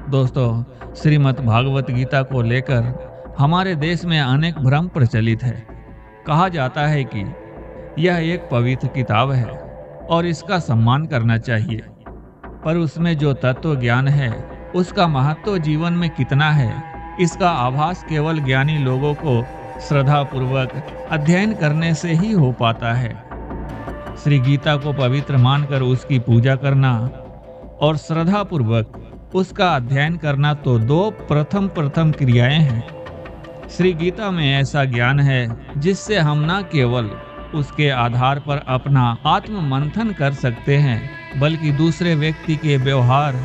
दोस्तों, श्रीमद् भागवत गीता को लेकर हमारे देश में अनेक भ्रम प्रचलित है। कहा जाता है कि यह एक पवित्र किताब है और इसका सम्मान करना चाहिए। पर उसमें जो तत्व ज्ञान है, उसका महत्व जीवन में कितना है, इसका आभास केवल ज्ञानी लोगों को श्रद्धापूर्वक अध्ययन करने से ही हो पाता है। श्री गीता को पवित्र मानकर उसकी पूजा करना और श्रद्धापूर्वक उसका अध्ययन करना तो दो प्रथम क्रियाएं हैं। श्री गीता में ऐसा ज्ञान है जिससे हम न केवल उसके आधार पर अपना आत्म मंथन कर सकते हैं, बल्कि दूसरे व्यक्ति के व्यवहार,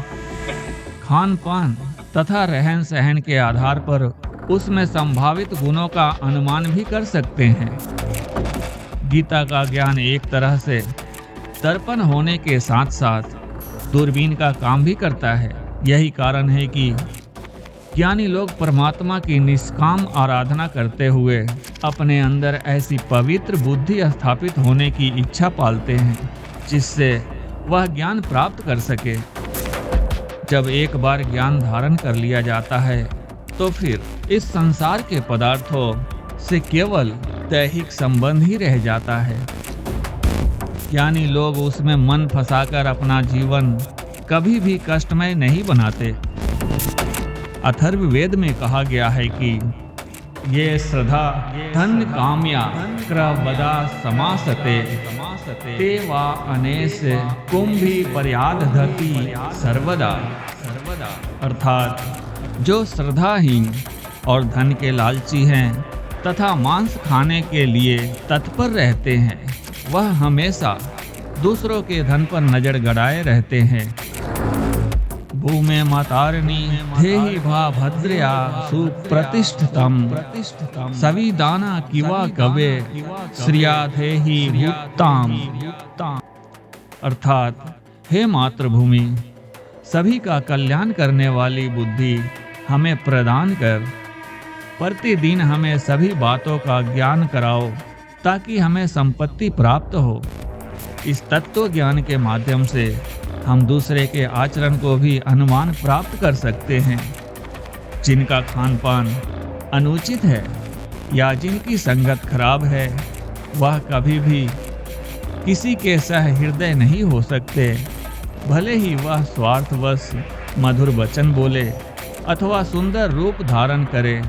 खान पान तथा रहन सहन के आधार पर उसमें संभावित गुणों का अनुमान भी कर सकते हैं। गीता का ज्ञान एक तरह से दर्पण होने के साथ साथ दूरबीन का काम भी करता है। यही कारण है कि ज्ञानी लोग परमात्मा की निष्काम आराधना करते हुए अपने अंदर ऐसी पवित्र बुद्धि स्थापित होने की इच्छा पालते हैं, जिससे वह ज्ञान प्राप्त कर सके। जब एक बार ज्ञान धारण कर लिया जाता है, तो फिर इस संसार के पदार्थों से केवल दैहिक संबंध ही रह जाता है। ज्ञानी लोग उसमें मन फंसाकर अपना जीवन कभी भी कष्टमय नहीं बनाते। अथर्ववेद में कहा गया है कि ये श्रद्धा धन काम्या क्रवदा समासते ते वा अनेस कुंभी पर्यादधति सर्वदा। अर्थात जो श्रद्धाहीन और धन के लालची हैं तथा मांस खाने के लिए तत्पर रहते हैं, वह हमेशा दूसरों के धन पर नजर गड़ाए रहते हैं। भूमे मातारणी धेहि भा भद्रया सुप्रतिष्ठितम सविदाना किवा कवे श्रिया धेहि भूताम। अर्थात हे मातृभूमि, सभी का कल्याण करने वाली बुद्धि हमें प्रदान कर प्रतिदिन हमें सभी बातों का ज्ञान कराओ, ताकि हमें संपत्ति प्राप्त हो। इस तत्व ज्ञान के माध्यम से हम दूसरे के आचरण को भी अनुमान प्राप्त कर सकते हैं। जिनका खान पान अनुचित है या जिनकी संगत खराब है, वह कभी भी किसी के सहृदय नहीं हो सकते। भले ही वह स्वार्थवश मधुर वचन बोले अथवा सुंदर रूप धारण करे,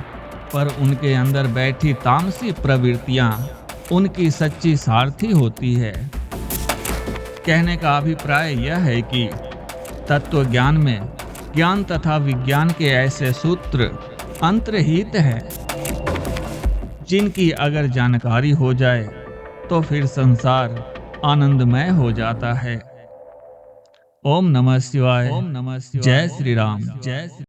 पर उनके अंदर बैठी तामसी प्रवृत्तियां उनकी सच्ची सारथी होती है। कहने का अभिप्राय यह है कि तत्व ज्ञान में ज्ञान तथा विज्ञान के ऐसे सूत्र अंतर्हित हैं, जिनकी अगर जानकारी हो जाए तो फिर संसार आनंदमय हो जाता है। ओम नमः शिवाय। जय श्री राम। जय श्री